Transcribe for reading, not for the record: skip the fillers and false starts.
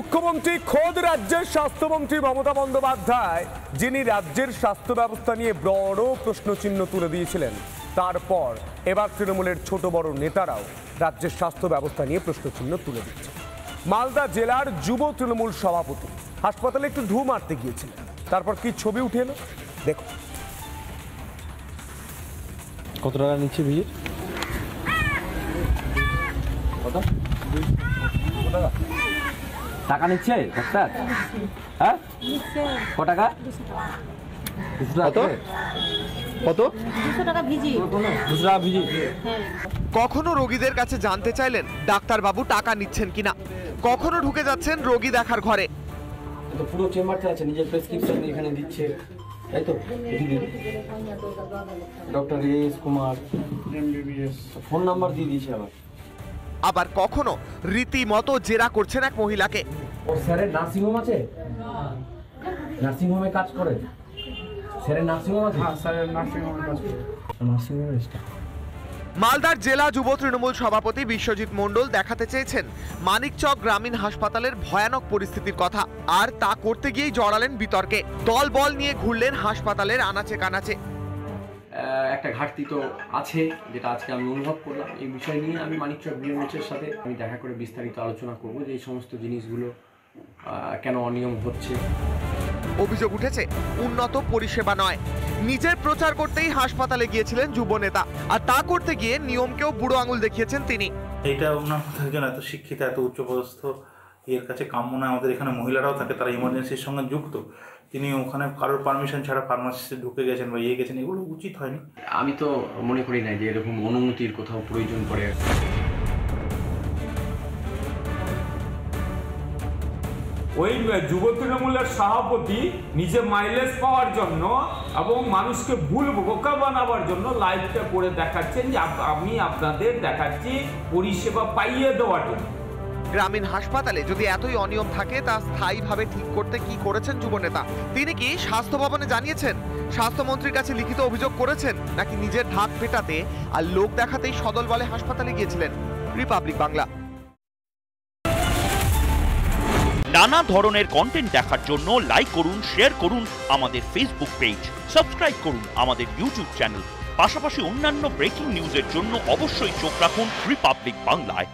মুখ্যমন্ত্রী খোদ রাজ্যের স্বাস্থ্যমন্ত্রী মমতা বন্দ্যোপাধ্যায়, যিনি রাজ্যের স্বাস্থ্য ব্যবস্থা নিয়ে বড় প্রশ্নচিহ্ন তুলে দিয়েছিলেন, তারপর এবার তৃণমূলের ছোট বড় নেতারাও রাজ্যের স্বাস্থ্য ব্যবস্থা নিয়ে প্রশ্নচিহ্ন তুলে দিচ্ছে। মালদা জেলার যুব তৃণমূল সভাপতি হাসপাতালে একটু ঢু মারতে গিয়েছিলেন, তারপর কি ছবি উঠে এলো দেখো। কত টাকা নিচ্ছে ভিড়? কত টাকা টাকা নিচ্ছে ডাক্তার? হ্যাঁ, ক টাকা? কত কত? 200 টাকা ভিজি। 200 টাকা ভিজি। কখনো রোগীদের কাছে জানতে চাইলেন ডাক্তারবাবু টাকা নিচ্ছেন কিনা, কখনো ঢুকে যাচ্ছেন রোগী দেখার ঘরে। তো পুরো চেম্বারটা আছে, নিজের প্রেসক্রিপশন এখানে দিচ্ছে, তাই তো? Doctor S Kumar MBBS phone number দিয়ে দিয়েছে আবার কখনো রীতিমতো জেরা করছেন এক মহিলাকে। ওর স্যারের নার্সিং হোম আছে, নার্সিং হোমে কাজ করে। স্যারের নার্সিং হোম আছে? হ্যাঁ, স্যারের নার্সিং হোমে কাজ করে। নার্সিং হোমের স্টাফ। মালদার জেলা যুব তৃণমূল সভাপতি বিশ্বজিৎ মণ্ডল দেখাতে চেয়েছেন মানিকচক গ্রামীণ হাসপাতালের ভয়ানক পরিস্থিতির কথা, আর তা করতে গিয়েই জড়ালেন বিতর্কে। দল বল নিয়ে ঘুরলেন হাসপাতালের আনাচে কানাচে। একটা ঘাটতি তো আছে, যেটা আজকে আমি অনুভব করলাম। এই বিষয় নিয়ে আমি মানিকচক বিএমএইচের সাথে আমি দেখা করে বিস্তারিত আলোচনা করব যে এই সমস্ত জিনিসগুলো কেন অনিয়ম হচ্ছে। অভিযোগ উঠেছে উন্নত পরিষেবা নয়, নিজের প্রচার করতেই হাসপাতালে গিয়েছিলেন যুব নেতা, আর তা করতে গিয়ে নিয়মকেও বুড়ো আঙুল দেখিয়েছেন তিনি। এইটা ওনার মতো একজন এত শিক্ষিত, এত উচ্চপদস্থ এর কাছে কাম্য নয়। আমাদের এখানে মহিলারাও থাকে, তারা ইমার্জেন্সির সঙ্গে যুক্ত। তিনি ওখানে কারোর পারমিশন ছাড়া ফার্মাসিস্টে ঢুকে গেছেন বা গেছেন, এগুলো উচিত হয়নি। আমি তো মনে করি না যে এরকম অনুমতির কোথাও প্রয়োজন পড়ে। ওই যুব তৃণমূলের সভাপতি নিজে মাইলেজ পাওয়ার জন্য এবং মানুষকে ভুল বোকা বানাবার জন্য লাইভটা করে দেখাচ্ছেন যে আমি আপনাদের দেখাচ্ছি পরিষেবা পাইয়ে দেওয়ার জন্য। গ্রামীণ হাসপাতালে যদি এতই অনিয়ম থাকে, তা স্থায়ীভাবে ঠিক করতে কি করেছেন যুব নেতা? তিনি কি স্বাস্থ্য ভবনে জানিয়েছেন, স্বাস্থ্যমন্ত্রীর কাছে লিখিত অভিযোগ করেছেন, নাকি নিজের ঢাক পেটাতে আর লোক দেখাতেই সদল বলে হাসপাতালে গিয়েছিলেন? রিপাবলিক বাংলা। নানা ধরনের কন্টেন্ট দেখার জন্য লাইক করুন, শেয়ার করুন আমাদের ফেসবুক পেজ, সাবস্ক্রাইব করুন আমাদের ইউটিউব চ্যানেল। পাশাপাশি অন্যান্য ব্রেকিং নিউজের জন্য অবশ্যই চোখ রাখুন রিপাবলিক বাংলায়।